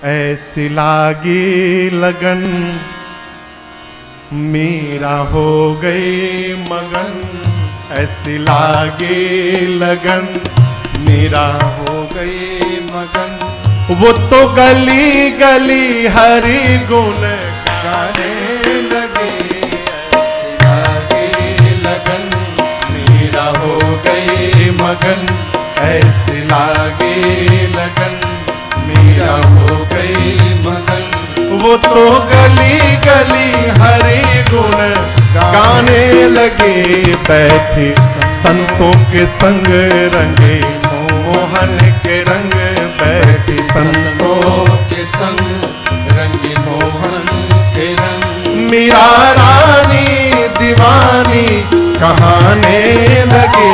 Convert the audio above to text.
ऐसी लागी लगन मीरा हो गई मगन, ऐसी लागी लगन मीरा हो गई मगन। वो तो गली गली हरि गुण गाने लगे, ऐसी लागी लगन मीरा हो गई मगन, ऐसी लागी लगन मीरा हो गई मगन। वो तो गली गली हरि गुण गाने लगे, बैठे संतों के संग रंगे मोहन के रंग, बैठे संतों के संग रंगे मोहन के रंग। मीरा रानी दीवानी कहाने लगे,